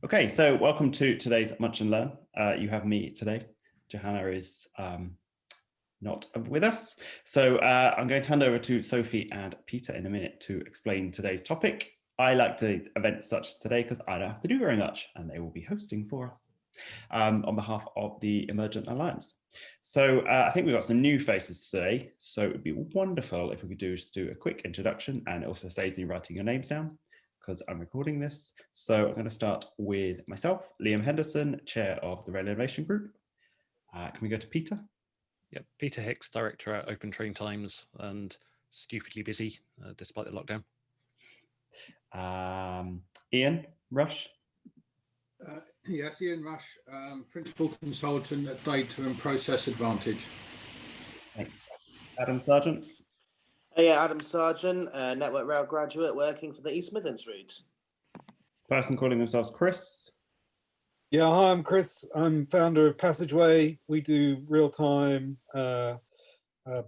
Okay, so welcome to today's Munch Learn. You have me today. Johanna is not with us. So I'm going to hand over to Sophie and Peter in a minute to explain today's topic. I like to events such as today because I don't have to do very much and they will be hosting for us on behalf of the Emergent Alliance. So I think we've got some new faces today. So it would be wonderful if we could just do a quick introduction, and it also saves me writing your names down because I'm recording this. So I'm going to start with myself, Liam Henderson, Chair of the Rail Innovation Group. Can we go to Peter? Yep, Peter Hicks, Director at Open Train Times, and stupidly busy despite the lockdown. Ian Rush. Yes, Ian Rush, Principal Consultant at Data and Process Advantage. Thanks. Adam Sargent. Yeah, Adam Sargent, Network Rail graduate working for the East Midlands route. Person calling themselves Chris. Yeah, hi, I'm Chris. I'm founder of Passageway. We do real-time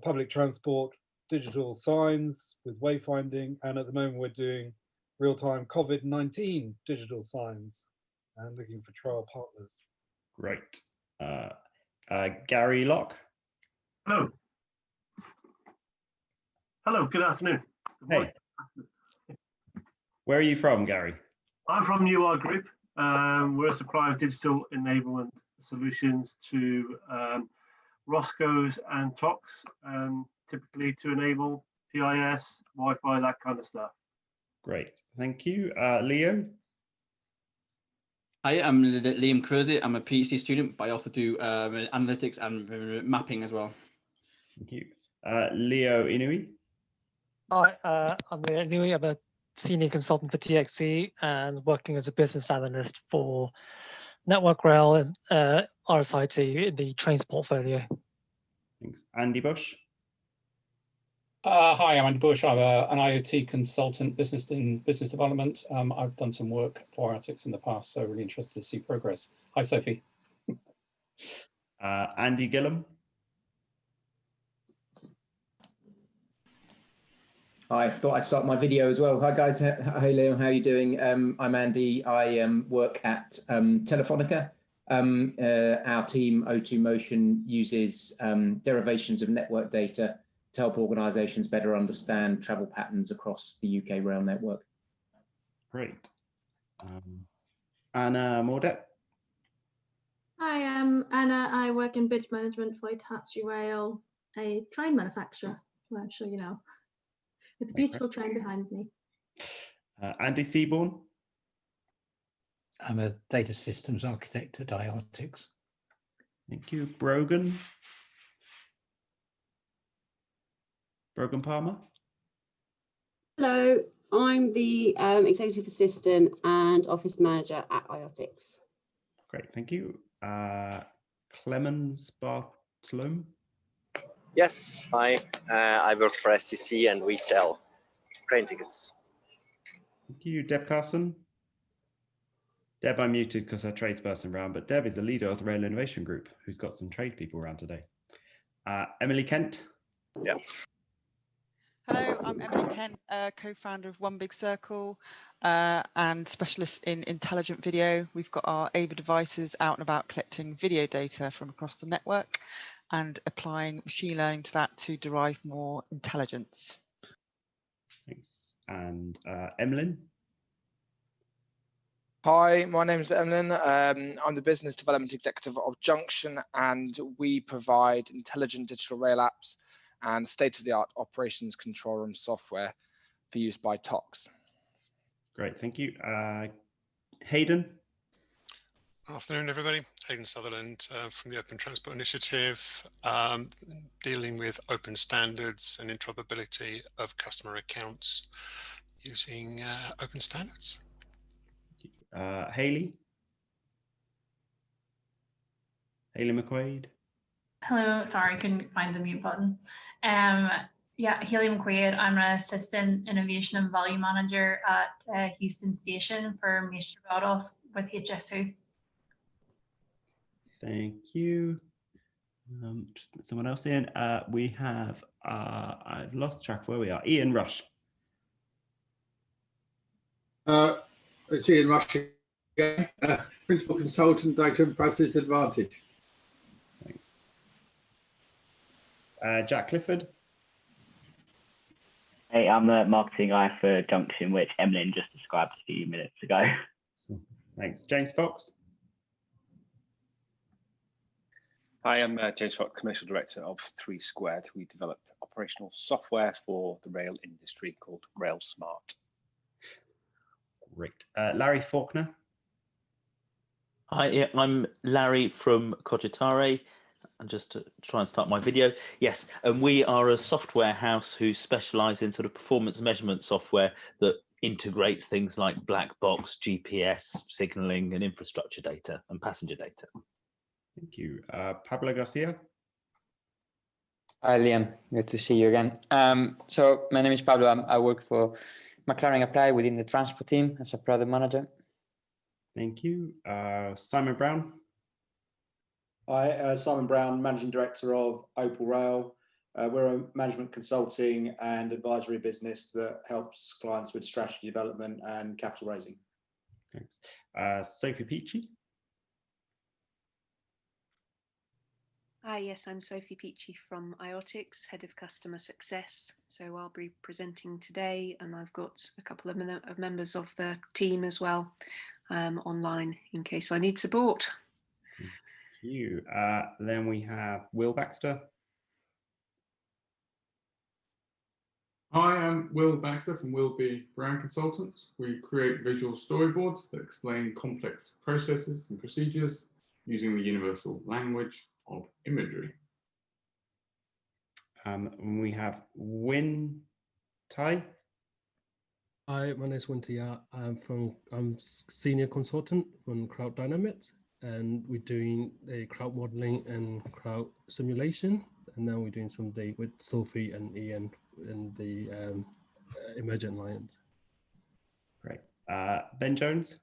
public transport digital signs with wayfinding, and at the moment we're doing real-time COVID-19 digital signs and looking for trial partners. Great. Gary Locke. Hello. Hello, good afternoon. Good morning. Hey. Where are you from, Gary? I'm from UR Group. We're a supplier of digital enablement solutions to Roscoe's and TOCs, typically to enable PIS, Wi-Fi, that kind of stuff. Great, thank you. Leo? Hi, I'm Liam Cruzy. I'm a PhD student, but I also do analytics and mapping as well. Thank you. Leo Inui? Hi, I'm Leo Inui. I'm a senior consultant for TXC and working as a business analyst for Network Rail and RSIT in the trains portfolio. Thanks. Andy Bush? Hi, I'm Andy Bush. I'm an IoT consultant, business development. I've done some work for Iotic in the past, so really interested to see progress. Hi, Sophie. Andy Gillum? I thought I'd start my video as well. Hi guys, hey Liam, how are you doing? I'm Andy. I work at Telefonica. Our team, O2 Motion, uses derivations of network data to help organisations better understand travel patterns across the UK rail network. Great. Anna Mordet? Hi, I'm Anna. I work in bridge management for Hitachi Rail, a train manufacturer, well, I'm sure you know, with a beautiful train behind me. Andy Seaborn? I'm a data systems architect at Iotic. Thank you. Brogan? Brogan Palmer? Hello, I'm the executive assistant and office manager at Iotic. Great, thank you. Clemens Bartlome? Yes, hi. I work for STC and we sell train tickets. Thank you. Deb Carson? Deb, I'm muted because her tradesperson around, but Deb is the leader of the Rail Innovation Group, who's got some trade people around today. Emily Kent? Yeah. Hello, I'm Emily Kent, co-founder of One Big Circle and specialist in intelligent video. We've got our AVA devices out and about collecting video data from across the network and applying machine learning to that to derive more intelligence. Thanks. And Emlyn? Hi, my name is Emlyn. I'm the business development executive of Junction, and we provide intelligent digital rail apps and state-of-the-art operations control room software for use by TOCs. Great, thank you. Hayden? Afternoon, everybody. Hayden Sutherland from the Open Transport Initiative, dealing with open standards and interoperability of customer accounts using open standards. Hayley? Hayley McQuaid? Hello, sorry, couldn't find the mute button. Yeah, Hayley McQuaid. I'm an assistant innovation and value manager at Houston Station for Maestro Vados with HS2. Thank you. Just put someone else in. We have, I've lost track of where we are. Ian Rush. It's Ian Rush again, Principal Consultant, Data and Process Advantage. Thanks. Jack Clifford. Hey, I'm the marketing guy for Junction, which Emlyn just described a few minutes ago. Thanks. James Fox. Hi, I'm James Fox, Commercial Director of 3 Squared. We develop operational software for the rail industry called Rail Smart. Great. Larry Faulkner. Hi, yeah, I'm Larry from Cogitare. And just to try and start my video, yes, and we are a software house who specialise in sort of performance measurement software that integrates things like black box, GPS, signalling, and infrastructure data and passenger data. Thank you. Pablo Garcia. Hi, Liam. Good to see you again. So my name is Pablo. I work for McLaren Apply within the transport team as a product manager. Thank you. Simon Brown. Hi, Simon Brown, Managing Director of Opal Rail. We're a management consulting and advisory business that helps clients with strategy development and capital raising. Thanks. Sophie Peachey. Hi, yes, I'm Sophie Peachey from Iotic, Head of Customer Success. So I'll be presenting today, and I've got a couple of members of the team as well online in case I need support. Thank you. Then we have Will Baxter. Hi, I'm Will Baxter from Wilby Brand Consultants. We create visual storyboards that explain complex processes and procedures using the universal language of imagery. We have Win Tai. Hi, my name is Win Tai. I'm senior consultant from Crowd Dynamics, and we're doing a crowd modeling and crowd simulation. And now we're doing something with Sophie and Ian in the Emergent Alliance. Great. Ben Jones.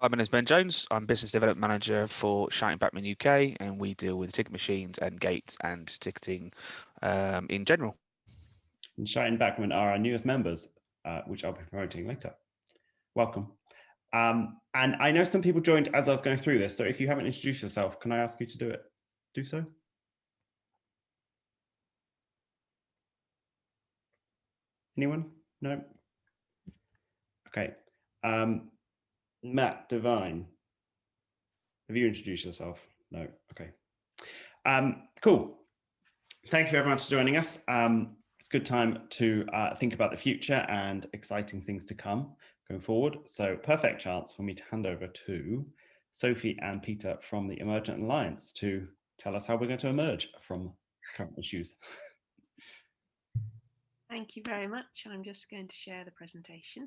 Hi, my name is Ben Jones. I'm Business Development Manager for Shouting Backman UK, and we deal with ticket machines and gates and ticketing in general. And Shouting Backman are our newest members, which I'll be promoting later. Welcome. And I know some people joined as I was going through this, so if you haven't introduced yourself, can I ask you to do it? Do so. Anyone? No? Okay. Matt Devine. Have you introduced yourself? No. Okay. Cool. Thank you everyone for joining us. It's a good time to think about the future and exciting things to come going forward. So perfect chance for me to hand over to Sophie and Peter from the Emergent Alliance to tell us how we're going to emerge from current issues. Thank you very much. I'm just going to share the presentation.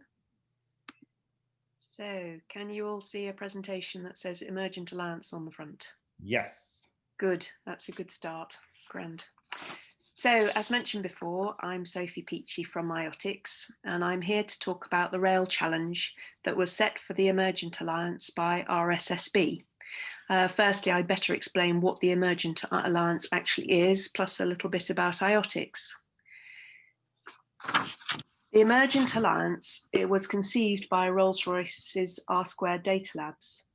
So can you all see a presentation that says Emergent Alliance on the front? Yes. Good, that's a good start. Grand. So as mentioned before, I'm Sophie Peachey from Iotic, and I'm here to talk about the rail challenge that was set for the Emergent Alliance by RSSB. Firstly, I'd better explain what the Emergent Alliance actually is, plus a little bit about Iotic. The Emergent Alliance, it was conceived by Rolls-Royce's R2 Data Labs.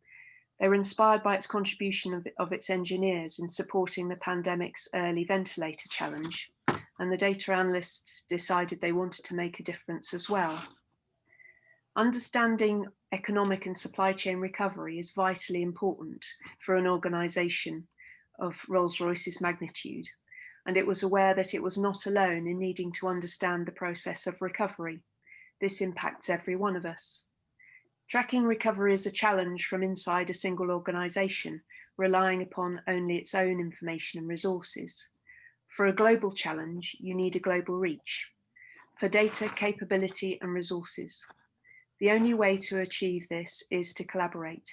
They were inspired by its contribution of its engineers in supporting the pandemic's early ventilator challenge, and the data analysts decided they wanted to make a difference as well. Understanding economic and supply chain recovery is vitally important for an organisation of Rolls-Royce's magnitude, and it was aware that it was not alone in needing to understand the process of recovery. This impacts every one of us. Tracking recovery is a challenge from inside a single organisation, relying upon only its own information and resources. For a global challenge, you need a global reach. For data, capability and resources. The only way to achieve this is to collaborate.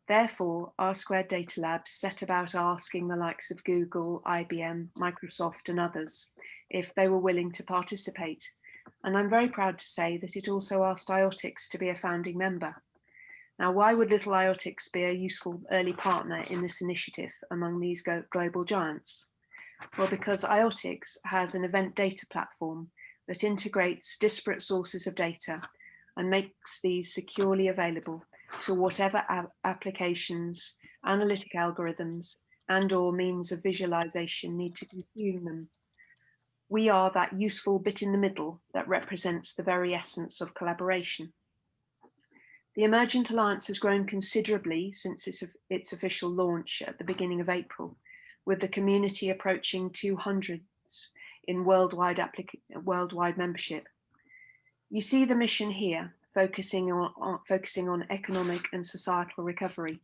Therefore, R2 Data Labs set about asking the likes of Google, IBM, Microsoft and others if they were willing to participate. And I'm very proud to say that it also asked Iotic to be a founding member. Now, why would little Iotic be a useful early partner in this initiative among these global giants? Well, because Iotic has an event data platform that integrates disparate sources of data and makes these securely available to whatever applications, analytic algorithms, and/or means of visualization need to consume them. We are that useful bit in the middle that represents the very essence of collaboration. The Emergent Alliance has grown considerably since its official launch at the beginning of April, with the community approaching 200 in worldwide membership. You see the mission here, focusing on economic and societal recovery.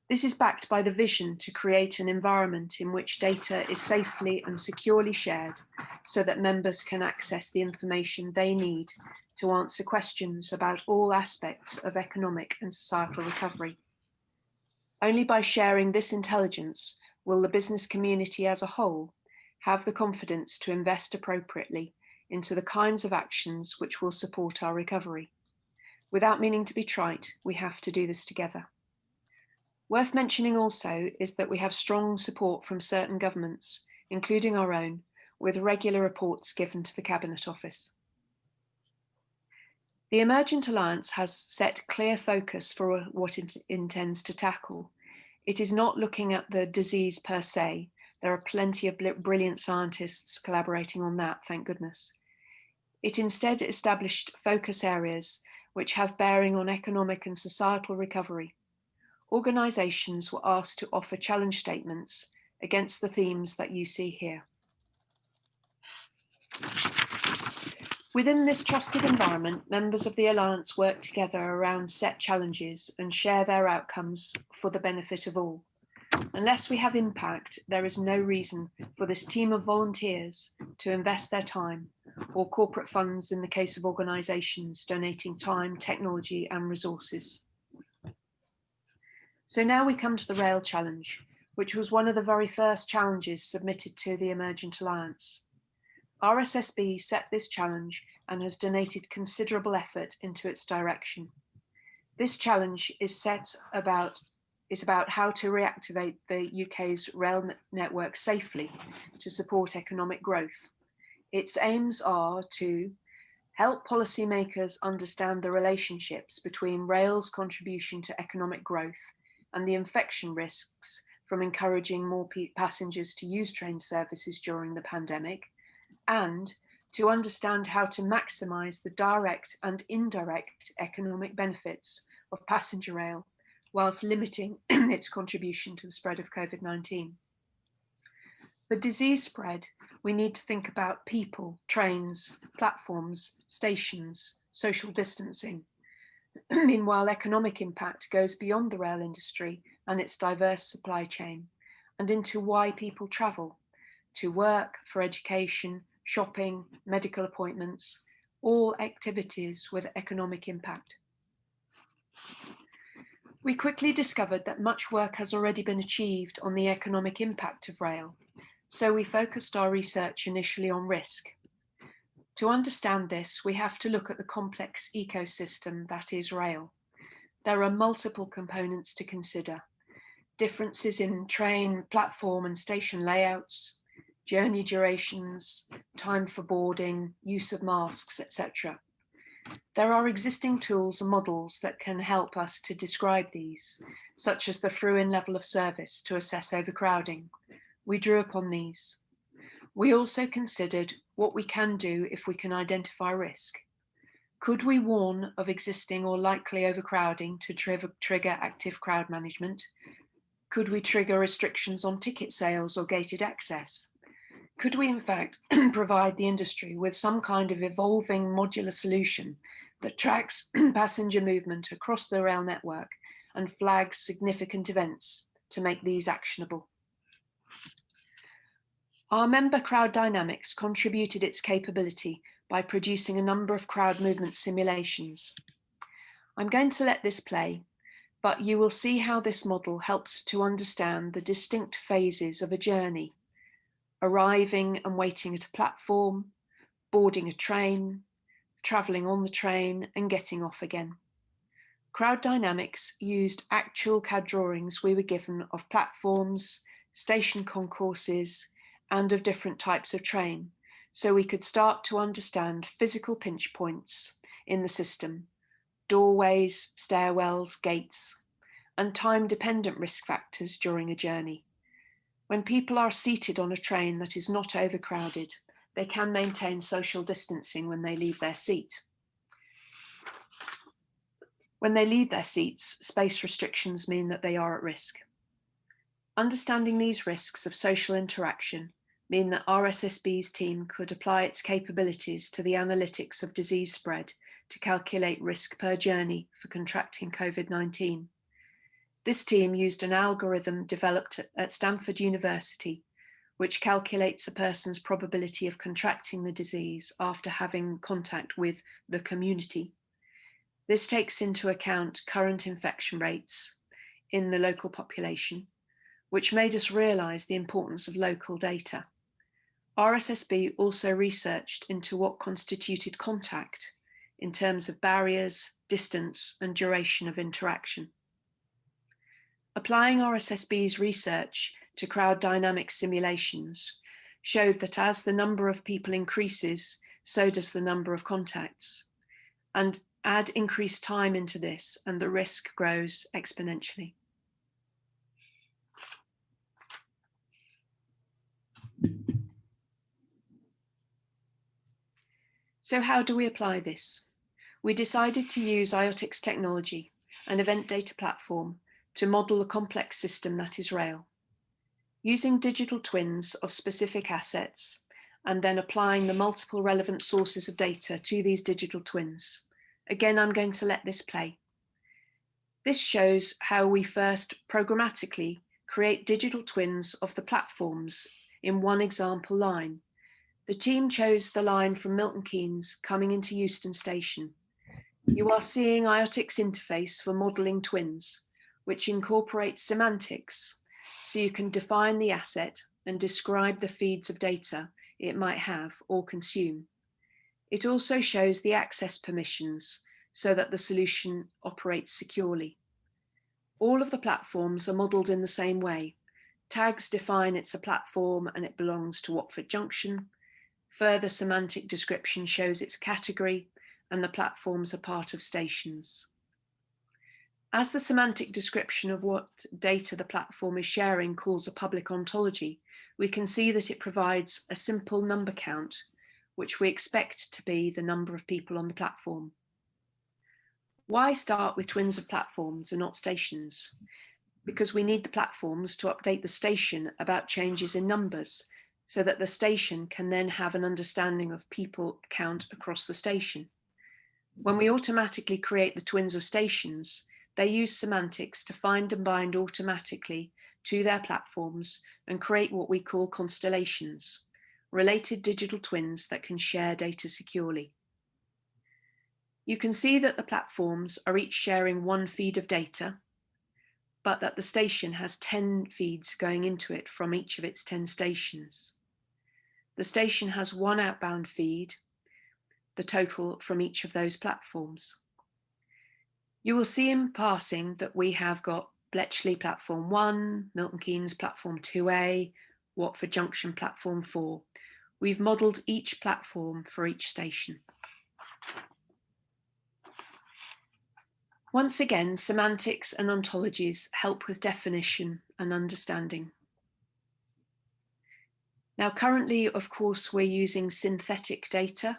This is backed by the vision to create an environment in which data is safely and securely shared so that members can access the information they need to answer questions about all aspects of economic and societal recovery. Only by sharing this intelligence will the business community as a whole have the confidence to invest appropriately into the kinds of actions which will support our recovery. Without meaning to be trite, we have to do this together. Worth mentioning also is that we have strong support from certain governments, including our own, with regular reports given to the Cabinet Office. The Emergent Alliance has set clear focus for what it intends to tackle. It is not looking at the disease per se. There are plenty of brilliant scientists collaborating on that, thank goodness. It instead established focus areas which have bearing on economic and societal recovery. Organisations were asked to offer challenge statements against the themes that you see here. Within this trusted environment, members of the Alliance work together around set challenges and share their outcomes for the benefit of all. Unless we have impact, there is no reason for this team of volunteers to invest their time, or corporate funds in the case of organisations donating time, technology and resources. So now we come to the Rail Challenge, which was one of the very first challenges submitted to the Emergent Alliance. RSSB set this challenge and has donated considerable effort into its direction. This challenge is about how to reactivate the UK's rail network safely to support economic growth. Its aims are to help policymakers understand the relationships between rail's contribution to economic growth and the infection risks from encouraging more passengers to use train services during the pandemic, and to understand how to maximise the direct and indirect economic benefits of passenger rail whilst limiting its contribution to the spread of COVID-19. For disease spread, we need to think about people, trains, platforms, stations, social distancing. Meanwhile, economic impact goes beyond the rail industry and its diverse supply chain and into why people travel, to work, for education, shopping, medical appointments, all activities with economic impact. We quickly discovered that much work has already been achieved on the economic impact of rail, so we focused our research initially on risk. To understand this, we have to look at the complex ecosystem that is rail. There are multiple components to consider: differences in train, platform and station layouts, journey durations, time for boarding, use of masks, etc. There are existing tools and models that can help us to describe these, such as the through-in level of service to assess overcrowding. We drew upon these. We also considered what we can do if we can identify risk. Could we warn of existing or likely overcrowding to trigger active crowd management? Could we trigger restrictions on ticket sales or gated access? Could we in fact provide the industry with some kind of evolving modular solution that tracks passenger movement across the rail network and flags significant events to make these actionable? Our member Crowd Dynamics contributed its capability by producing a number of crowd movement simulations. I'm going to let this play, but you will see how this model helps to understand the distinct phases of a journey: arriving and waiting at a platform, boarding a train, travelling on the train and getting off again. Crowd Dynamics used actual CAD drawings we were given of platforms, station concourses, and of different types of train, so we could start to understand physical pinch points in the system, doorways, stairwells, gates, and time-dependent risk factors during a journey. When people are seated on a train that is not overcrowded, they can maintain social distancing when they leave their seat. When they leave their seats, space restrictions mean that they are at risk. Understanding these risks of social interaction mean that RSSB's team could apply its capabilities to the analytics of disease spread to calculate risk per journey for contracting COVID-19. This team used an algorithm developed at Stanford University, which calculates a person's probability of contracting the disease after having contact with the community. This takes into account current infection rates in the local population, which made us realise the importance of local data. RSSB also researched into what constituted contact in terms of barriers, distance, and duration of interaction. Applying RSSB's research to crowd dynamic simulations showed that as the number of people increases, so does the number of contacts. And add increased time into this, and the risk grows exponentially. So how do we apply this? We decided to use Iotic's technology, an event data platform, to model a complex system that is rail. Using digital twins of specific assets, and then applying the multiple relevant sources of data to these digital twins. Again, I'm going to let this play. This shows how we first programmatically create digital twins of the platforms in one example line. The team chose the line from Milton Keynes coming into Euston Station. You are seeing Iotic's interface for modeling twins, which incorporates semantics, so you can define the asset and describe the feeds of data it might have or consume. It also shows the access permissions so that the solution operates securely. All of the platforms are modeled in the same way. Tags define it's a platform and it belongs to Watford Junction. Further semantic description shows its category, and the platforms are part of stations. As the semantic description of what data the platform is sharing calls a public ontology, we can see that it provides a simple number count, which we expect to be the number of people on the platform. Why start with twins of platforms and not stations? Because we need the platforms to update the station about changes in numbers, so that the station can then have an understanding of people count across the station. When we automatically create the twins of stations, they use semantics to find and bind automatically to their platforms and create what we call constellations, related digital twins that can share data securely. You can see that the platforms are each sharing one feed of data, but that the station has 10 feeds going into it from each of its 10 stations. The station has one outbound feed, the total from each of those platforms. You will see in passing that we have got Bletchley Platform 1, Milton Keynes Platform 2A, Watford Junction Platform 4. We've modelled each platform for each station. Once again, semantics and ontologies help with definition and understanding. Now, currently, of course, we're using synthetic data.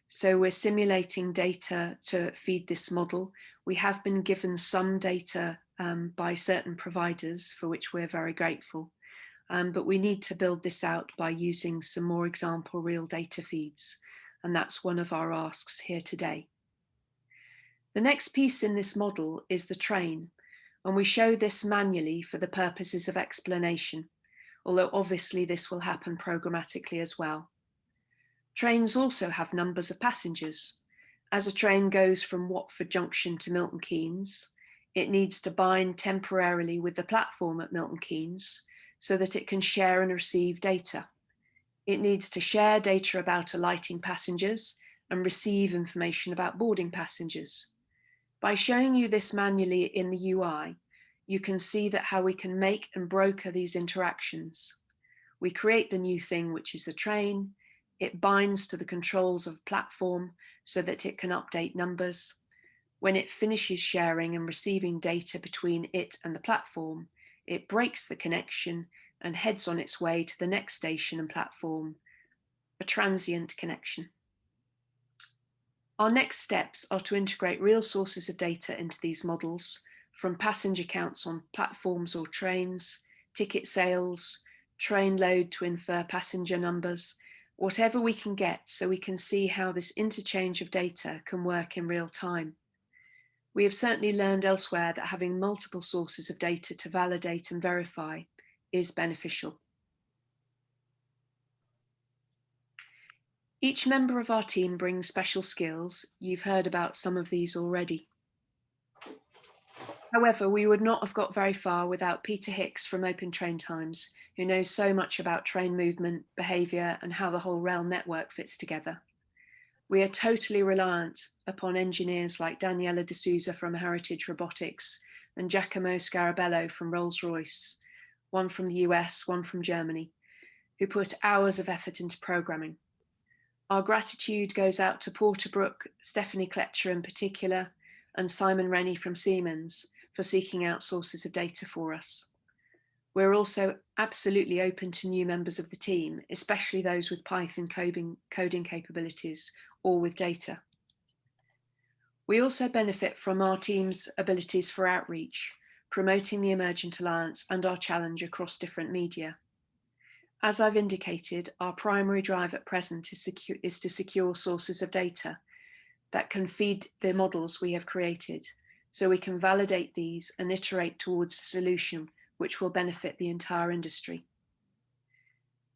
So we're simulating data to feed this model. We have been given some data by certain providers, for which we're very grateful. But we need to build this out by using some more example real data feeds. And that's one of our asks here today. The next piece in this model is the train, and we show this manually for the purposes of explanation, although obviously this will happen programmatically as well. Trains also have numbers of passengers. As a train goes from Watford Junction to Milton Keynes, it needs to bind temporarily with the platform at Milton Keynes so that it can share and receive data. It needs to share data about alighting passengers and receive information about boarding passengers. By showing you this manually in the UI, you can see that how we can make and broker these interactions. We create the new thing, which is the train. It binds to the controls of a platform so that it can update numbers. When it finishes sharing and receiving data between it and the platform, it breaks the connection and heads on its way to the next station and platform, a transient connection. Our next steps are to integrate real sources of data into these models, from passenger counts on platforms or trains, ticket sales, train load to infer passenger numbers, whatever we can get, so we can see how this interchange of data can work in real time. We have certainly learned elsewhere that having multiple sources of data to validate and verify is beneficial. Each member of our team brings special skills. You've heard about some of these already. However, we would not have got very far without Peter Hicks from Open Train Times, who knows so much about train movement, behaviour, and how the whole rail network fits together. We are totally reliant upon engineers like Daniela De Souza from Heritage Robotics and Giacomo Scarabello from Rolls-Royce, one from the US, one from Germany, who put hours of effort into programming. Our gratitude goes out to Porterbrook, Stephanie Kletcher in particular, and Simon Rennie from Siemens for seeking out sources of data for us. We're also absolutely open to new members of the team, especially those with Python coding capabilities or with data. We also benefit from our team's abilities for outreach, promoting the Emergent Alliance and our challenge across different media. As I've indicated, our primary drive at present is to secure sources of data that can feed the models we have created, so we can validate these and iterate towards a solution which will benefit the entire industry.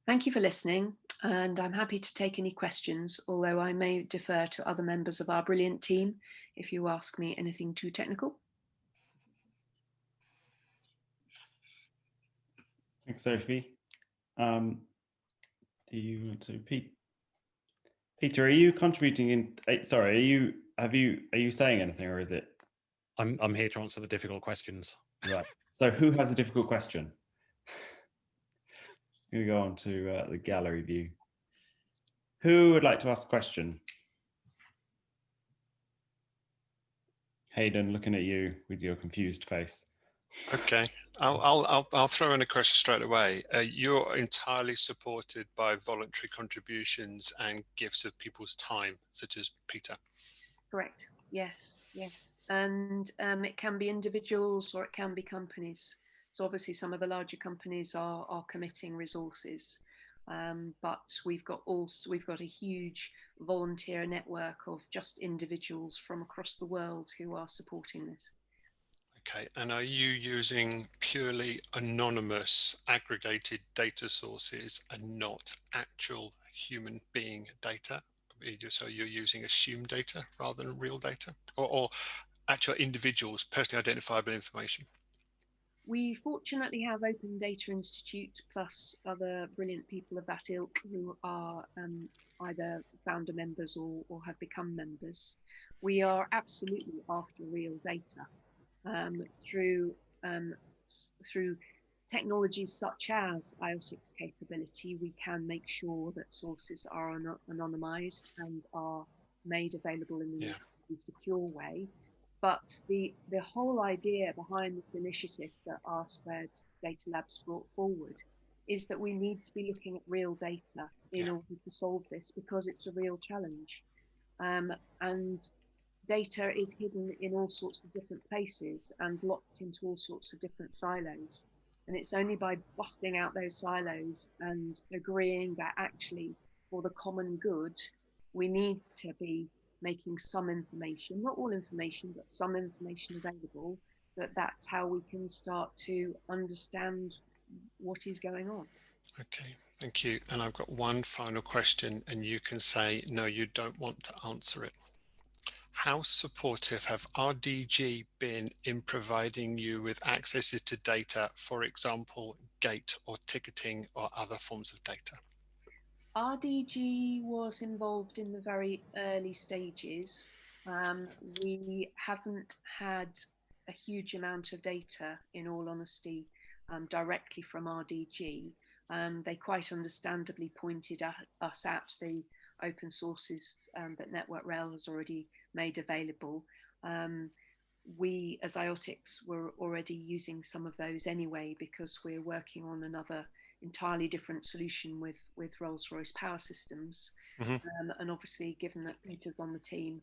Thank you for listening, and I'm happy to take any questions, although I may defer to other members of our brilliant team if you ask me anything too technical. Thanks, Sophie. Do you want to, Peter, are you contributing in, sorry, are you saying anything, or is it? I'm here to answer the difficult questions. Right. So who has a difficult question? Just going to go on to the gallery view. Who would like to ask a question? Hayden, looking at you with your confused face. Okay, I'll throw in a question straight away. You're entirely supported by voluntary contributions and gifts of people's time, such as Peter. Correct. Yes. Yes. And it can be individuals or it can be companies. So obviously some of the larger companies are committing resources, but we've got a huge volunteer network of just individuals from across the world who are supporting this. Okay, and are you using purely anonymous aggregated data sources and not actual human being data? So you're using assumed data rather than real data, or actual individuals, personally identifiable information? We fortunately have Open Data Institute plus other brilliant people of that ilk who are either founder members or have become members. We are absolutely after real data. Through technologies such as Iotic's capability, we can make sure that sources are anonymized and are made available in a secure way. But the whole idea behind this initiative that R Squared Data Labs brought forward is that we need to be looking at real data in order to solve this, because it's a real challenge. And data is hidden in all sorts of different places and locked into all sorts of different silos. And it's only by busting out those silos and agreeing that actually for the common good, we need to be making some information, not all information, but some information available, that's how we can start to understand what is going on. Okay, thank you. And I've got one final question, and you can say, no, you don't want to answer it. How supportive have RDG been in providing you with accesses to data, for example, gate or ticketing or other forms of data? RDG was involved in the very early stages. We haven't had a huge amount of data, in all honesty, directly from RDG. They quite understandably pointed us at the open sources that Network Rail has already made available. We as Iotics were already using some of those anyway, because we're working on another entirely different solution with Rolls-Royce Power Systems. And obviously, given that Peter's on the team,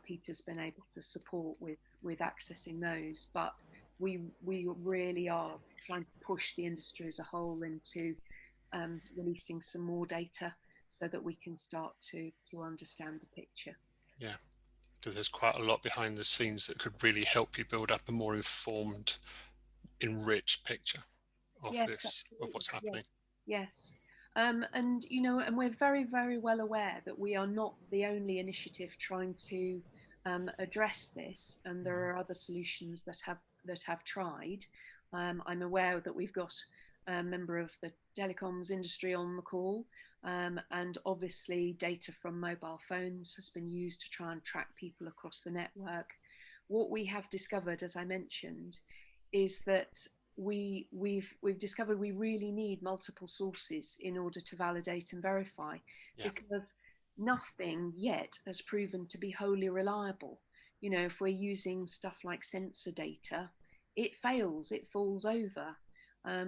Peter's been able to support with accessing those. But we really are trying to push the industry as a whole into releasing some more data so that we can start to understand the picture. Yeah, because there's quite a lot behind the scenes that could really help you build up a more informed, enriched picture of Yes, of what's happening. Yes. And you know, and we're very, very well aware that we are not the only initiative trying to address this, and there are other solutions that have tried. I'm aware that we've got a member of the telecoms industry on the call, and obviously data from mobile phones has been used to try and track people across the network. What we have discovered, as I mentioned, is that we've discovered we really need multiple sources in order to validate and verify, because nothing yet has proven to be wholly reliable. You know, if we're using stuff like sensor data, it fails, it falls over.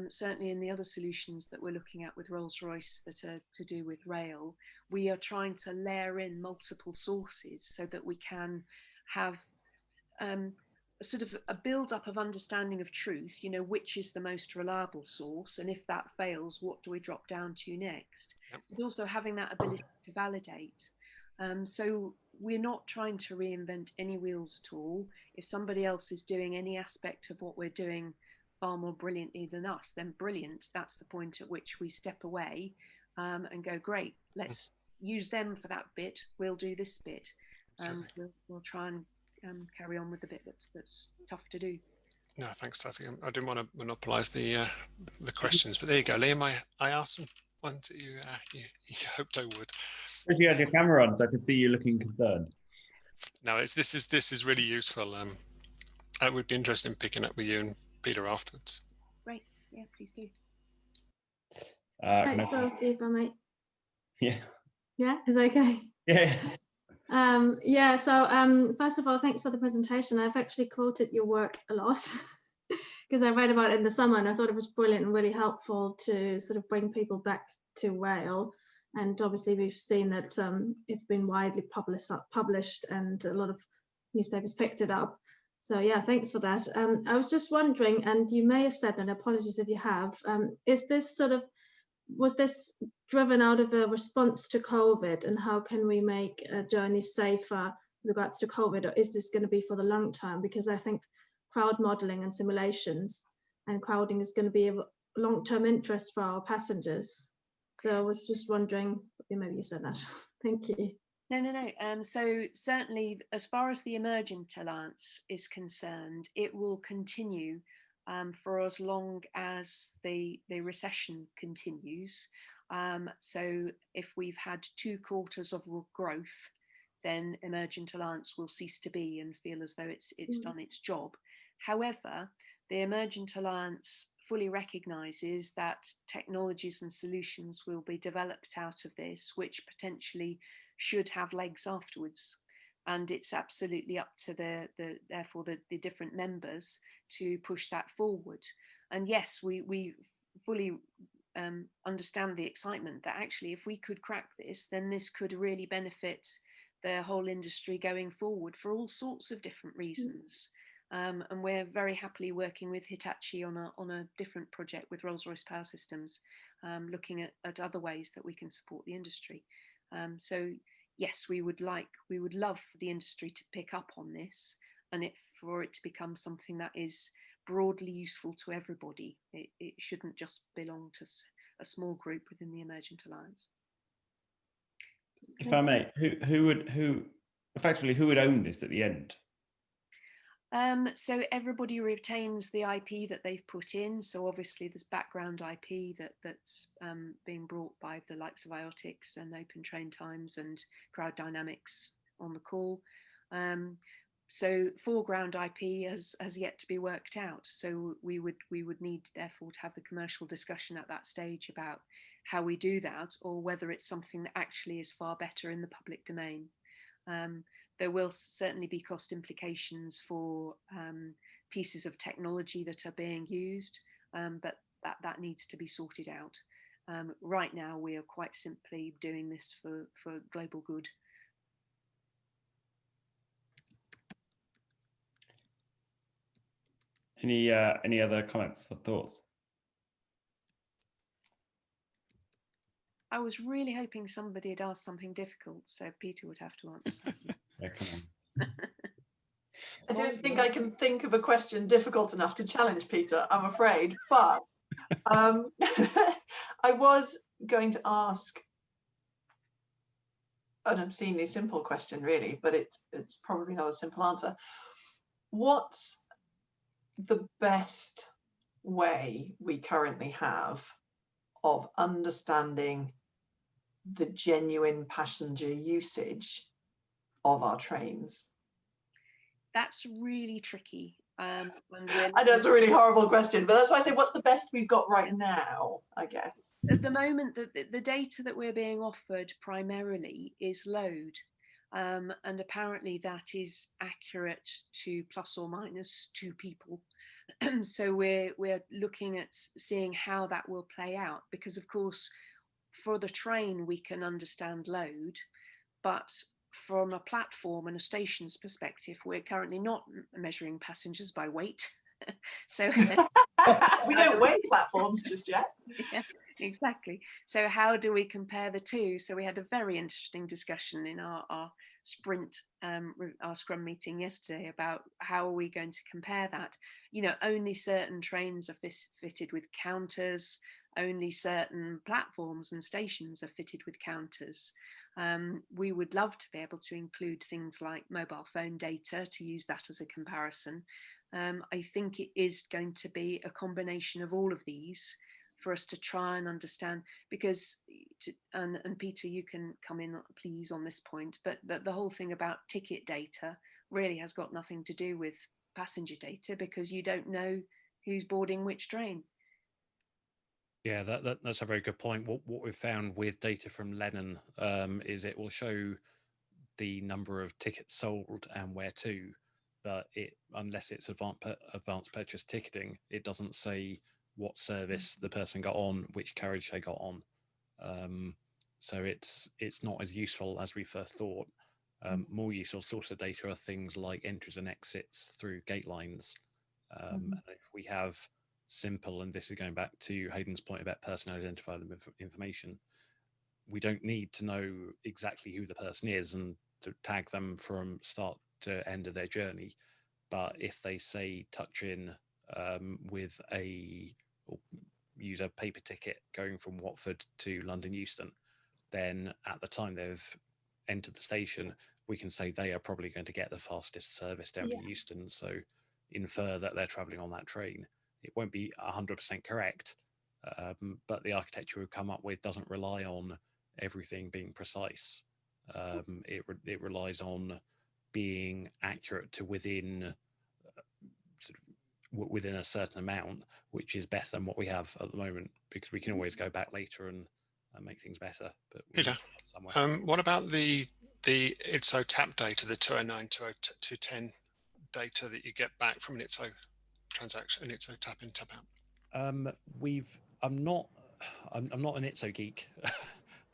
Certainly in the other solutions that we're looking at with Rolls-Royce that are to do with rail, we are trying to layer in multiple sources so that we can have sort of a build-up of understanding of truth, you know, which is the most reliable source, and if that fails, what do we drop down to next? But also having that ability to validate. So we're not trying to reinvent any wheels at all. If somebody else is doing any aspect of what we're doing far more brilliantly than us, then brilliant. That's the point at which we step away and go, great, let's use them for that bit. We'll do this bit. We'll try and carry on with the bit that's tough to do. No, thanks, Sophie. I didn't want to monopolise the questions, but there you go, Liam. I asked some ones that you hoped I would. If you had your camera on, so I could see you looking concerned. No, this is really useful. I would be interested in picking up with you and Peter afterwards. Great, yeah, please do. Right, Sophie, if I might. Yeah. Yeah, is that okay? Yeah. Yeah, so first of all, thanks for the presentation. I've actually quoted your work a lot because I read about it in the summer and I thought it was brilliant and really helpful to sort of bring people back to rail. And obviously we've seen that it's been widely published and a lot of newspapers picked it up. So yeah, thanks for that. I was just wondering, and you may have said, and apologies if you have, is this was this driven out of a response to COVID, and how can we make journeys safer with regards to COVID, or is this going to be for the long term? Because I think crowd modeling and simulations and crowding is going to be a long-term interest for our passengers. So I was just wondering, maybe you said that. Thank you. No. So certainly, as far as the Emergent Alliance is concerned, it will continue for as long as the recession continues. So if we've had 2 quarters of growth, then Emergent Alliance will cease to be and feel as though it's done its job. However, the Emergent Alliance fully recognises that technologies and solutions will be developed out of this, which potentially should have legs afterwards. And it's absolutely up to therefore the different members to push that forward. And yes, we fully understand the excitement that actually if we could crack this, then this could really benefit the whole industry going forward for all sorts of different reasons. And we're very happily working with Hitachi on a different project with Rolls-Royce Power Systems, looking at other ways that we can support the industry. So yes, we would love for the industry to pick up on this and for it to become something that is broadly useful to everybody. It shouldn't just belong to a small group within the Emergent Alliance. If I may, who would own this at the end? So everybody retains the IP that they've put in. So obviously there's background IP that's being brought by the likes of Iotic and Open Train Times and Crowd Dynamics on the call. So foreground IP has yet to be worked out. So we would need therefore to have the commercial discussion at that stage about how we do that, or whether it's something that actually is far better in the public domain. There will certainly be cost implications for pieces of technology that are being used, but that needs to be sorted out. Right now, we are quite simply doing this for global good. Any other comments or thoughts? I was really hoping somebody had asked something difficult, so Peter would have to answer. Yeah, come on. I don't think I can think of a question difficult enough to challenge Peter, I'm afraid, but I was going to ask an obscenely simple question, really, but it's probably not a simple answer. What's the best way we currently have of understanding the genuine passenger usage of our trains? That's really tricky. I know it's a really horrible question, but that's why I say, what's the best we've got right now, I guess? At the moment, the data that we're being offered primarily is load. And apparently that is accurate to plus or minus 2 people. So we're looking at seeing how that will play out, because of course, for the train, we can understand load, but from a platform and a station's perspective, we're currently not measuring passengers by weight. So we don't weigh platforms just yet. Yeah, exactly. So how do we compare the two? So we had a very interesting discussion in our sprint, our scrum meeting yesterday about how are we going to compare that. You know, only certain trains are fitted with counters, only certain platforms and stations are fitted with counters. We would love to be able to include things like mobile phone data to use that as a comparison. I think it is going to be a combination of all of these for us to try and understand, because, and Peter, you can come in please on this point, but the whole thing about ticket data really has got nothing to do with passenger data, because you don't know who's boarding which train. Yeah, that's a very good point. What we've found with data from Lennon is it will show the number of tickets sold and where to, but unless it's advanced purchase ticketing, it doesn't say what service the person got on, which carriage they got on. So it's not as useful as we first thought. More useful source of data are things like entries and exits through gate lines. And if we have simple, and this is going back to Hayden's point about personal identifiable information, we don't need to know exactly who the person is and to tag them from start to end of their journey. But if they say touch in with or use a paper ticket going from Watford to London Euston, then at the time they've entered the station, we can say they are probably going to get the fastest service down to Euston, so infer that they're travelling on that train. It won't be 100% correct, but the architecture we've come up with doesn't rely on everything being precise. It relies on being accurate to within within a certain amount, which is better than what we have at the moment, because we can always go back later and make things better. But Peter, what about the ITSO tap data, the 209, 210 data that you get back from an ITSO transaction, an ITSO tap in, tap out? I'm not an ITSO geek.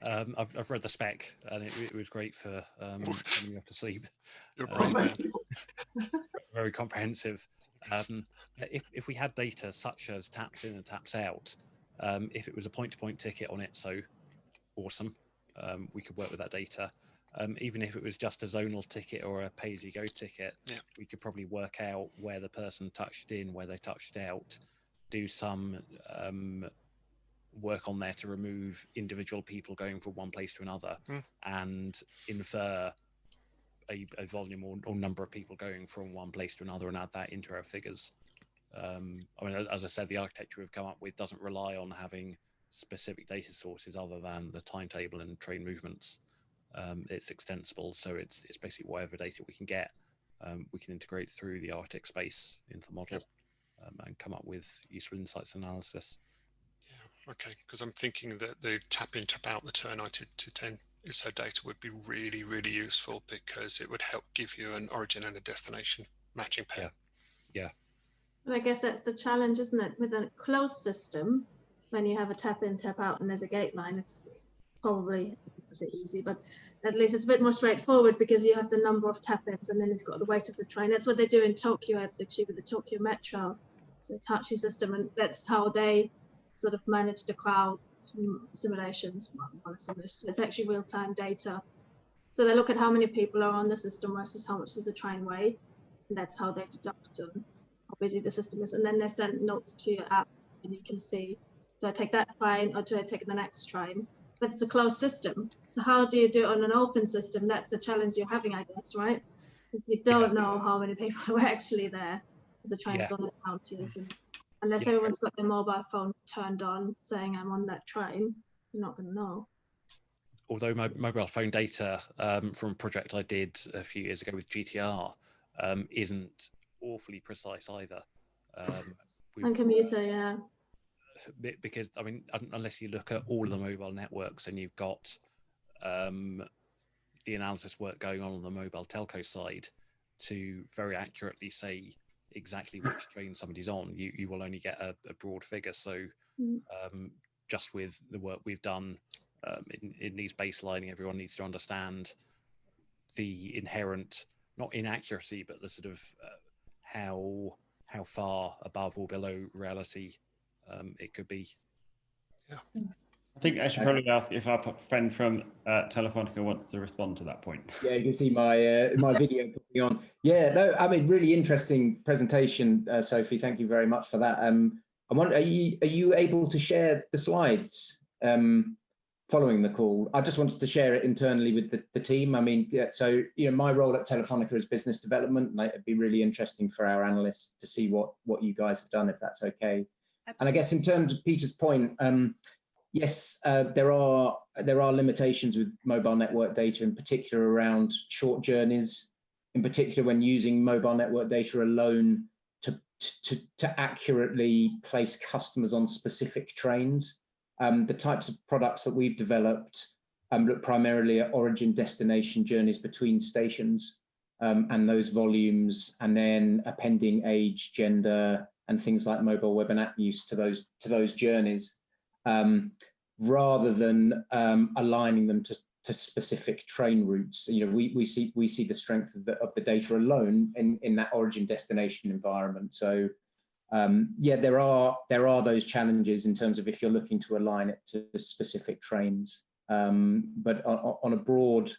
I've read the spec and it was great for coming up to sleep. Very comprehensive. If we had data such as taps in and taps out, if it was a point-to-point ticket on ITSO, awesome. We could work with that data. Even if it was just a zonal ticket or a pay-as-you-go ticket, we could probably work out where the person touched in, where they touched out, do some work on there to remove individual people going from one place to another, and infer a volume or number of people going from one place to another and add that into our figures. I mean, as I said, the architecture we've come up with doesn't rely on having specific data sources other than the timetable and train movements. It's extensible, so it's basically whatever data we can get. we can integrate through the Iotic space into the model and come up with useful insights analysis. Okay, because I'm thinking that the tap in, tap out, the turn to 10 ISO data would be really, really useful, because it would help give you an origin and a destination matching pair. Yeah. But I guess that's the challenge, isn't it? With a closed system, when you have a tap in, tap out, and there's a gate line, it's probably, I say easy, but at least it's a bit more straightforward, because you have the number of tap ins and then you've got the weight of the train. That's what they do in Tokyo, actually, with the Tokyo Metro. So Hitachi system, and that's how they sort of manage the crowd simulations. So it's actually real-time data. So they look at how many people are on the system versus how much does the train weigh, and that's how they deduct how busy the system is. And then they send notes to your app, and you can see, do I take that train or do I take the next train? But it's a closed system. So how do you do it on an open system? That's the challenge you're having, I guess, right? Because you don't know how many people are actually there, because the trains don't have counters. And unless everyone's got their mobile phone turned on saying I'm on that train, you're not going to know. Although my mobile phone data from a project I did a few years ago with GTR isn't awfully precise either. And commuter, yeah. Because, I mean, unless you look at all of the mobile networks and you've got the analysis work going on the mobile telco side to very accurately say exactly which train somebody's on, you will only get a broad figure. So just with the work we've done, it needs baselining. Everyone needs to understand the inherent, not inaccuracy, but the sort of how far above or below reality it could be. I think I should probably ask if our friend from Telefonica wants to respond to that point. Yeah, you can see my my video putting on. Yeah, no, I mean, really interesting presentation, Sophie. Thank you very much for that. I wonder, are you able to share the slides following the call? I just wanted to share it internally with the team. I mean, yeah, so my role at Telefonica is business development, and it'd be really interesting for our analysts to see what you guys have done, if that's okay. Absolutely. And I guess in terms of Peter's point, yes, there are limitations with mobile network data, in particular around short journeys, in particular when using mobile network data alone to accurately place customers on specific trains. The types of products that we've developed look primarily at origin destination journeys between stations and those volumes, and then appending age, gender, and things like mobile web and app use to those journeys, rather than aligning them to specific train routes. We see the strength of the data alone in that origin destination environment. So yeah, there are those challenges in terms of if you're looking to align it to specific trains. But on a broad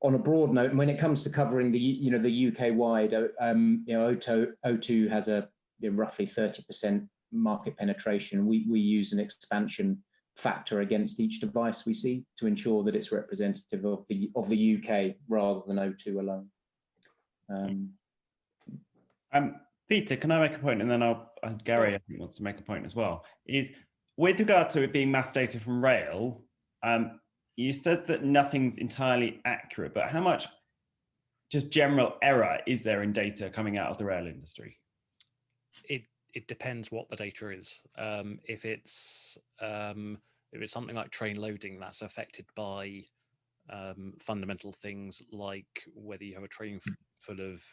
note, when it comes to covering the UK wide, O2 has a roughly 30% market penetration. We use an expansion factor against each device we see to ensure that it's representative of the UK rather than O2 alone. Peter, can I make a point, and then Gary, I think, wants to make a point as well. Is with regard to it being mass data from rail, you said that nothing's entirely accurate, but how much just general error is there in data coming out of the rail industry? It depends what the data is. If it's something like train loading, that's affected by fundamental things like whether you have a train full of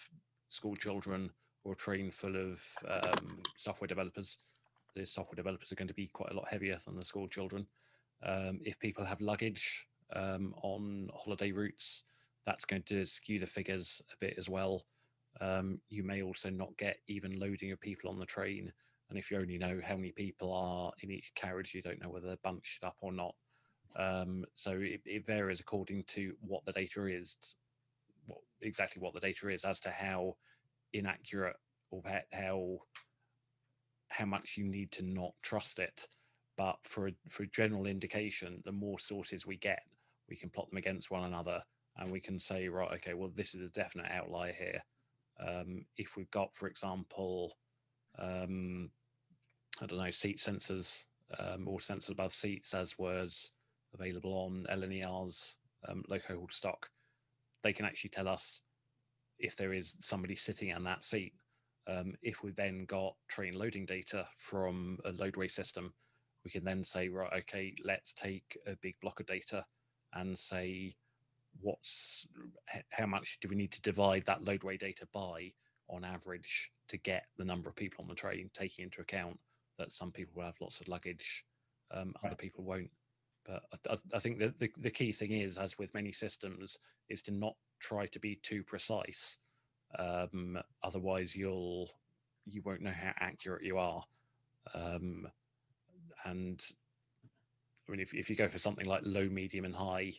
school children or a train full of software developers. The software developers are going to be quite a lot heavier than the school children. If people have luggage on holiday routes, that's going to skew the figures a bit as well. You may also not get even loading of people on the train, and if you only know how many people are in each carriage, you don't know whether they're bunched up or not. So it varies according to what the data is, exactly what the data is, as to how inaccurate or how much you need to not trust it. But for a general indication, the more sources we get, we can plot them against one another, and we can say, right, okay, well, this is a definite outlier here. If we've got, for example, I don't know, seat sensors or sensors above seats, as was available on LNER's loco hauled stock, they can actually tell us if there is somebody sitting in that seat. If we've then got train loading data from a loadway system, we can then say, right, okay, let's take a big block of data and say, how much do we need to divide that loadway data by on average to get the number of people on the train, taking into account that some people will have lots of luggage, other people won't. But I think that the key thing is, as with many systems, is to not try to be too precise. Otherwise, you won't know how accurate you are. And I mean, if you go for something like low, medium, and high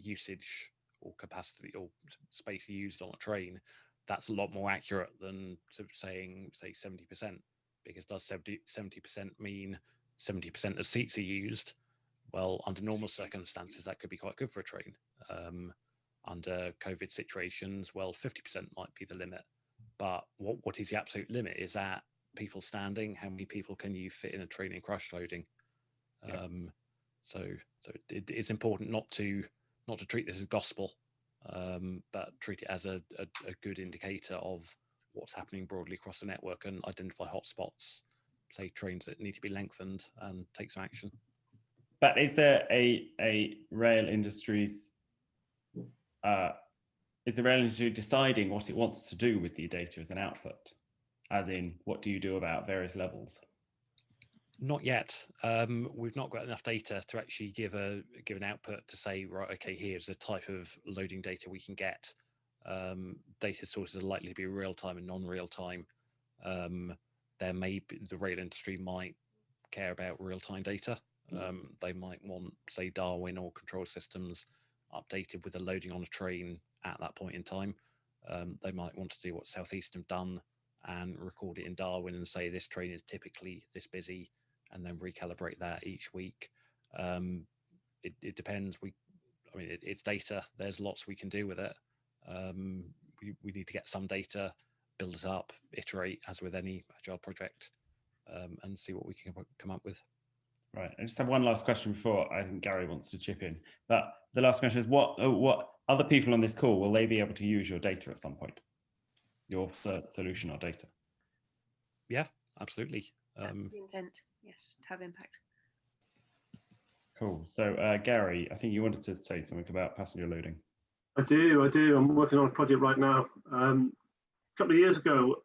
usage or capacity or space used on a train, that's a lot more accurate than sort of saying, say, 70%, because does 70% mean 70% of seats are used? Well, under normal circumstances, that could be quite good for a train. Under COVID situations, well, 50% might be the limit. But what is the absolute limit? Is that people standing? How many people can you fit in a train in crush loading? Yeah. So it's important not to treat this as gospel, but treat it as a good indicator of what's happening broadly across the network and identify hotspots, say trains that need to be lengthened, and take some action. But is there a rail industry's is the rail industry deciding what it wants to do with the data as an output? As in, what do you do about various levels? Not yet. We've not got enough data to actually give an output to say, right, okay, here's a type of loading data we can get. Data sources are likely to be real time and non-real time. There may be, the rail industry might care about real time data. They might want, say, Darwin or control systems updated with the loading on a train at that point in time. They might want to do what Southeast have done and record it in Darwin and say this train is typically this busy, and then recalibrate that each week. It depends. I mean, it's data. There's lots we can do with it. We need to get some data, build it up, iterate as with any agile project, and see what we can come up with. Right. I just have one last question before I think Gary wants to chip in. But the last question is, what other people on this call, will they be able to use your data at some point? Your solution or data? Yeah, absolutely. The intent, yes, to have impact. Cool. So Gary, I think you wanted to say something about passenger loading. I do. I'm working on a project right now. A couple of years ago,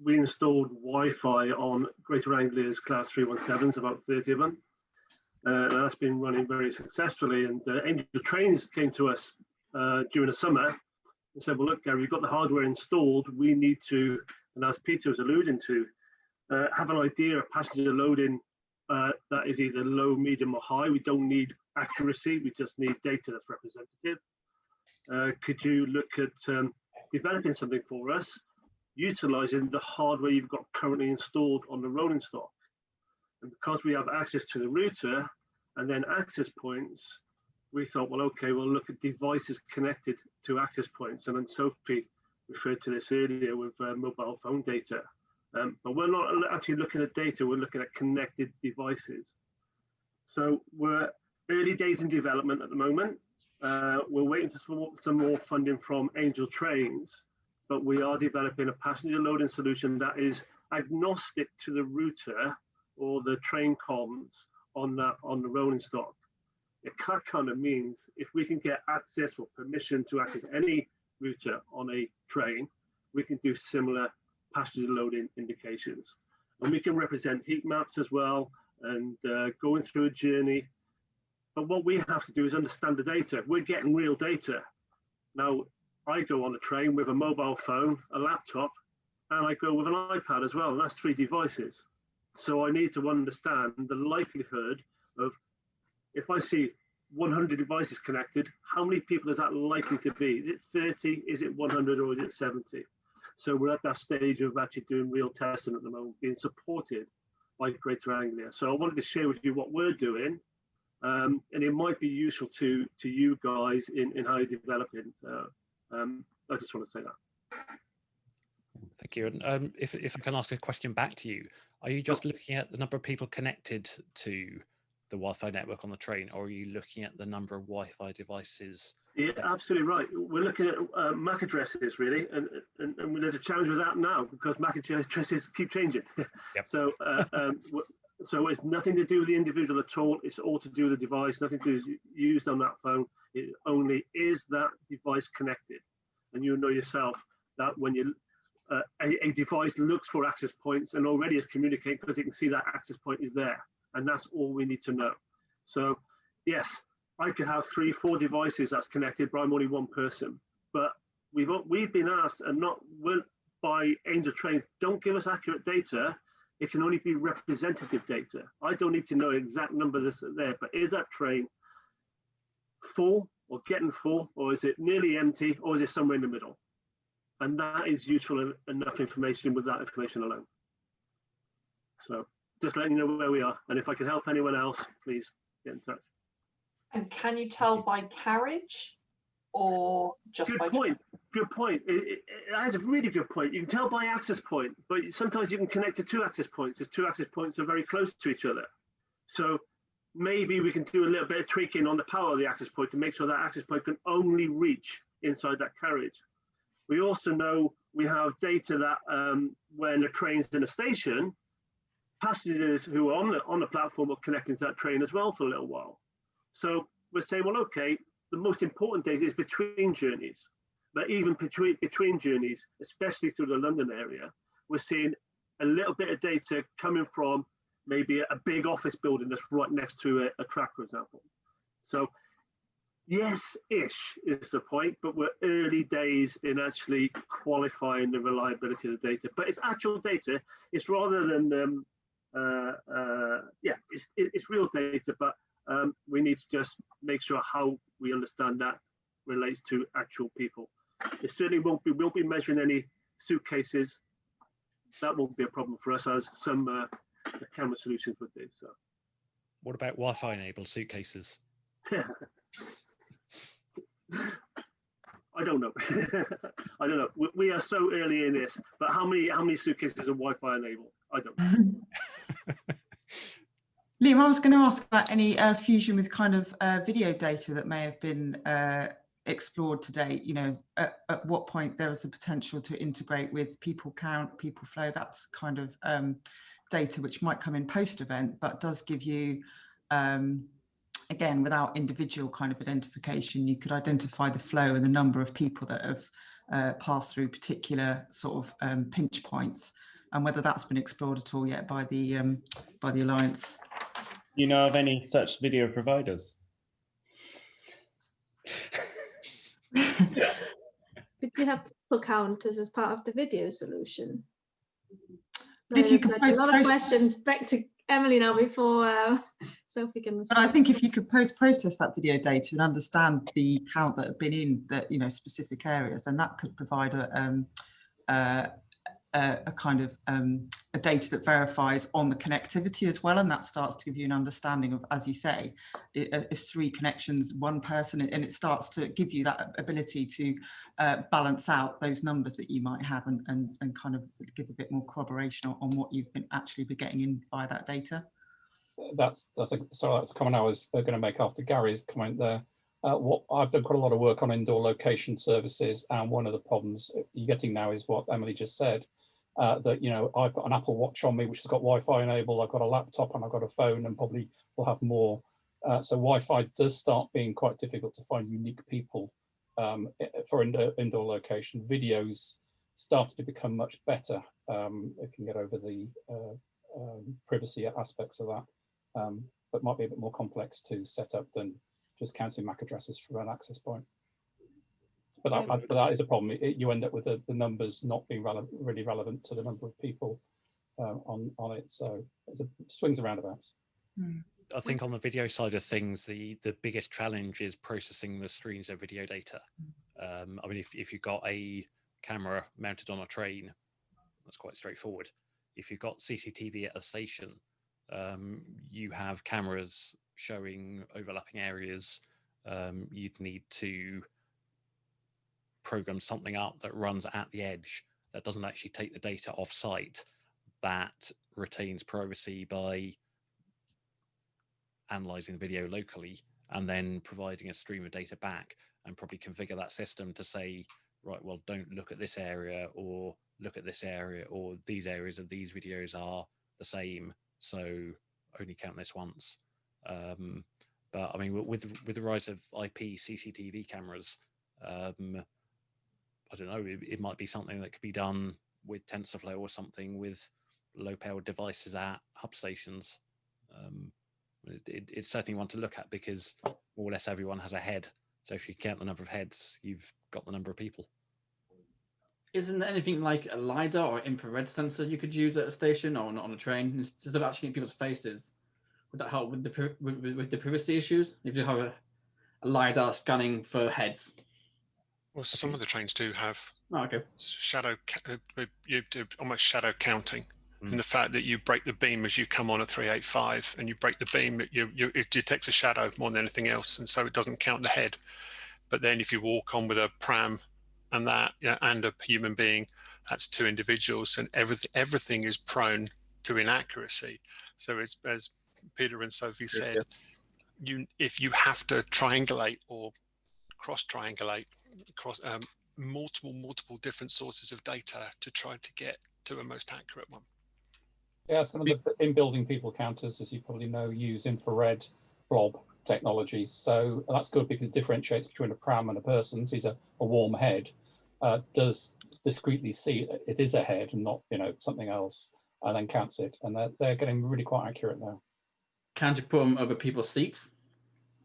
we installed Wi-Fi on Greater Anglia's Class 317s, about 30 of them. And that's been running very successfully. And Angel Trains came to us during the summer and said, well, look, Gary, you've got the hardware installed. We need to, and as Peter was alluding to, have an idea of passenger loading that is either low, medium, or high. We don't need accuracy. We just need data that's representative. Could you look at developing something for us, utilizing the hardware you've got currently installed on the rolling stock? And because we have access to the router and then access points, we thought, well, okay, we'll look at devices connected to access points. And then Sophie referred to this earlier with mobile phone data. But we're not actually looking at data, we're looking at connected devices. So we're early days in development at the moment. We're waiting for some more funding from Angel Trains, but we are developing a passenger loading solution that is agnostic to the router or the train comms on the rolling stock. It kind of means if we can get access or permission to access any router on a train, we can do similar passenger loading indications. And we can represent heat maps as well and going through a journey. But what we have to do is understand the data. We're getting real data. Now, I go on a train with a mobile phone, a laptop, and I go with an iPad as well. And that's 3 devices. So I need to understand the likelihood of, if I see 100 devices connected, how many people is that likely to be? Is it 30? Is it 100? Or is it 70? So we're at that stage of actually doing real testing at the moment, being supported by Greater Anglia. So I wanted to share with you what we're doing, and it might be useful to you guys in how you're developing. I just want to say that. Thank you. And if I can ask a question back to you, are you just looking at the number of people connected to the Wi-Fi network on the train, or are you looking at the number of Wi-Fi devices Yeah, absolutely right. We're looking at MAC addresses really, and there's a challenge with that now because MAC addresses keep changing. Yep. So it's nothing to do with the individual at all. It's all to do with the device. Nothing to do used on that phone. It only is that device connected, and you know yourself that when you a device looks for access points and already is communicating because it can see that access point is there, and that's all we need to know. So yes, I could have 3, 4 devices that's connected, but I'm only one person. But we've been asked and not by Angel Trains, don't give us accurate data. It can only be representative data. I don't need to know exact number that's there, but is that train full or getting full, or is it nearly empty, or is it somewhere in the middle? And that is useful enough information with that information alone. So just letting you know where we are. And if I can help anyone else, please get in touch. And can you tell by carriage or just by train? Good point. That's a really good point. You can tell by access point, but sometimes you can connect to 2 access points if 2 access points are very close to each other. So maybe we can do a little bit of tweaking on the power of the access point to make sure that access point can only reach inside that carriage. We also know we have data that when a train's in a station, passengers who are on the platform are connecting to that train as well for a little while. So we're saying, well, okay, the most important data is between journeys. But even between journeys, especially through the London area, we're seeing a little bit of data coming from maybe a big office building that's right next to a track, for example. So yes-ish is the point, but we're early days in actually qualifying the reliability of the data. But it's actual data. It's rather than, it's real data, but we need to just make sure how we understand that relates to actual people. It certainly won't be measuring any suitcases. That won't be a problem for us, as some camera solutions would do. So, what about Wi-Fi enabled suitcases? I don't know. I don't know. We are so early in this, but how many suitcases are Wi-Fi enabled? I don't know. Liam, I was going to ask about any fusion with kind of video data that may have been explored to date. You know, at what point there is the potential to integrate with people count, people flow. That's kind of data which might come in post-event, but does give you, again, without individual kind of identification, you could identify the flow and the number of people that have passed through particular sort of pinch points, and whether that's been explored at all yet by the Alliance. You know of any such video providers? But you have people counters as part of the video solution. So if you there's could like a lot of questions back to Emily now before Sophie can respond. But I think if you could post-process that video data and understand the count that have been in the specific areas, then that could provide a kind of a data that verifies on the connectivity as well, and that starts to give you an understanding of, as you say, it's 3 connections, 1 person, and it starts to give you that ability to balance out those numbers that you might have and kind of give a bit more corroboration on what you've been actually getting in by that data. That's a comment I was going to make after Gary's comment there. What I've done quite a lot of work on indoor location services, and one of the problems you're getting now is what Emily just said, that, you know, I've got an Apple Watch on me which has got Wi-Fi enabled, I've got a laptop and I've got a phone, and probably will have more. So Wi-Fi does start being quite difficult to find unique people for indoor location. Videos started to become much better if you can get over the privacy aspects of that, but might be a bit more complex to set up than just counting MAC addresses from an access point. But that is a problem. You end up with the numbers not being really relevant to the number of people on it. So it swings and roundabouts. I think on the video side of things, the biggest challenge is processing the streams of video data. I mean, if you've got a camera mounted on a train, that's quite straightforward. If you've got CCTV at a station, you have cameras showing overlapping areas. You'd need to program something up that runs at the edge that doesn't actually take the data off site, that retains privacy by analyzing the video locally and then providing a stream of data back. and probably configure that system to say, right, well, don't look at this area, or look at this area, or these areas of these videos are the same, so only count this once. But I mean, with the rise of IP CCTV cameras, I don't know, it might be something that could be done with TensorFlow or something, with low-powered devices at hub stations. It's certainly one to look at, because more or less everyone has a head. So if you count the number of heads, you've got the number of people. Isn't there anything like a LiDAR or infrared sensor you could use at a station or on a train instead of actually in people's faces? Would that help with the privacy issues? If you have a LiDAR scanning for heads. Well, some of the trains do have you do almost shadow counting. And the fact that you break the beam as you come on at 385, and you break the beam, it detects a shadow more than anything else, and so it doesn't count the head. But then if you walk on with a pram and that, and a human being, that's two individuals, and everything is prone to inaccuracy. So it's, as Peter and Sophie said, if you have to triangulate or cross-triangulate across multiple different sources of data to try to get to a most accurate one. Yeah, some of the in-building people counters, as you probably know, use infrared blob technology. So that's good because it differentiates between a pram and a person. So he's a warm head. Does discreetly see it is a head and not, something else, and then counts it. And they're getting really quite accurate now. Can't you put them over people's seats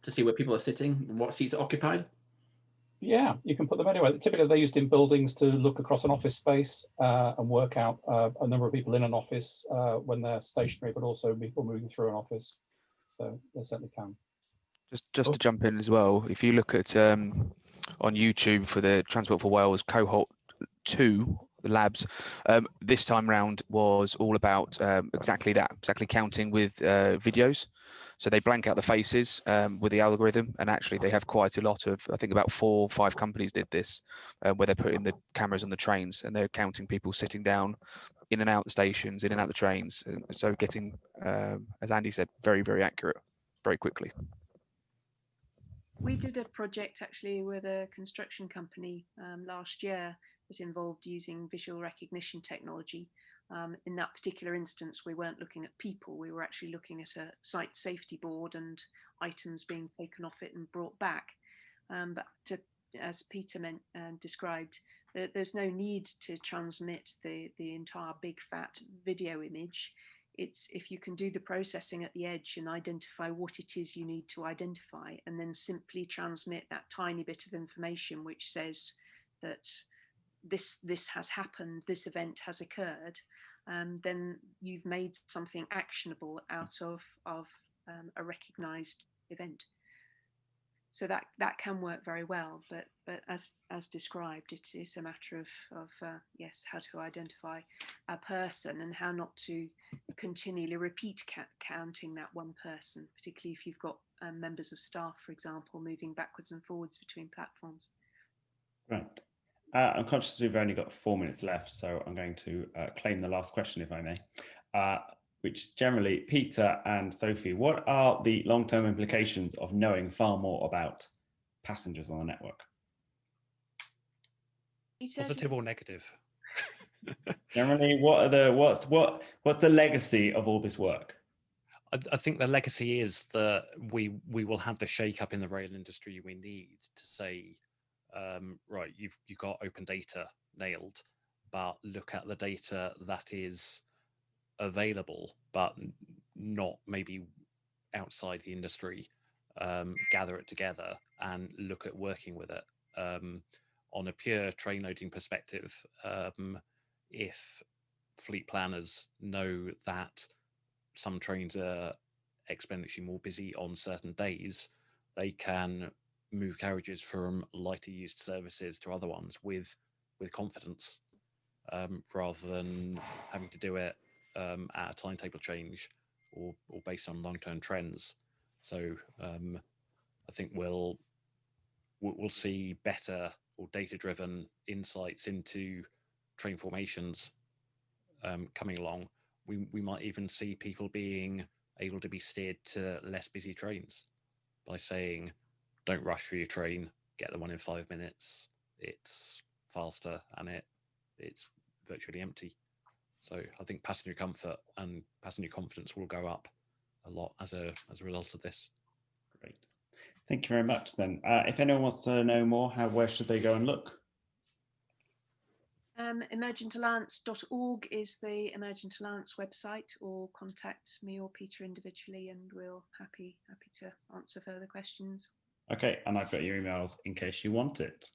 to see where people are sitting and what seats are occupied? Yeah, you can put them anywhere. Typically, they're used in buildings to look across an office space and work out a number of people in an office when they're stationary, but also people moving through an office. So they certainly can. Just to jump in as well, if you look at on YouTube for the Transport for Wales cohort 2, the labs, this time round was all about exactly counting with videos. So they blank out the faces with the algorithm, and actually they have quite a lot of, I think about 4 or 5 companies did this, where they're putting the cameras on the trains and they're counting people sitting down in and out the stations, in and out the trains. And so getting, as Andy said, very, very accurate, very quickly. We did a project actually with a construction company last year that involved using visual recognition technology. In that particular instance, we weren't looking at people, we were actually looking at a site safety board and items being taken off it and brought back. But as Peter described, there's no need to transmit the entire big fat video image. It's if you can do the processing at the edge and identify what it is you need to identify, and then simply transmit that tiny bit of information which says that this has happened, this event has occurred, then you've made something actionable out of a recognized event. So that can work very well, but as described, it is a matter of yes, how to identify a person and how not to continually repeat counting that one person, particularly if you've got members of staff, for example, moving backwards and forwards between platforms. Right. I'm conscious we've only got 4 minutes left, so I'm going to claim the last question, if I may, which is generally, Peter and Sophie, what are the long-term implications of knowing far more about passengers on the network? Positive or negative? Generally, what's the legacy of all this work? I think the legacy is that we will have the shake-up in the rail industry we need to say, right, you've got open data nailed, but look at the data that is available, but not maybe outside the industry. Gather it together and look at working with it. On a pure train loading perspective, if fleet planners know that some trains are exponentially more busy on certain days, they can move carriages from lighter used services to other ones with confidence, rather than having to do it at a timetable change or based on long-term trends. So I think we'll see better or data-driven insights into train formations coming along. We might even see people being able to be steered to less busy trains by saying, don't rush for your train, get the one in 5 minutes. It's faster and it's virtually empty. So I think passenger comfort and passenger confidence will go up a lot as a result of this. Great. Thank you very much then. If anyone wants to know more, where should they go and look? Emergentalliance.org is the Emergent Alliance website, or contact me or Peter individually and we'll happy to answer further questions. Okay, and I've got your emails in case you want it.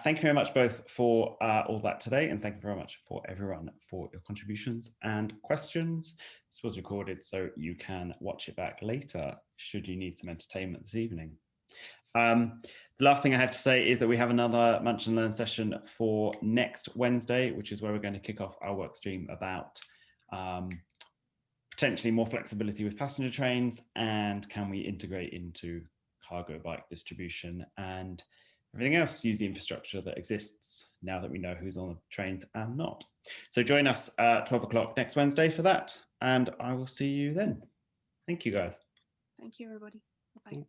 Thank you very much both for all that today, and thank you very much for everyone for your contributions and questions. This was recorded so you can watch it back later should you need some entertainment this evening. The last thing I have to say is that we have another Munch and Learn session for next Wednesday, which is where we're going to kick off our work stream about potentially more flexibility with passenger trains, and can we integrate into cargo bike distribution and everything else, use the infrastructure that exists now that we know who's on the trains and not. So join us at 12 o'clock next Wednesday for that, and I will see you then. Thank you, guys. Thank you, everybody. Bye.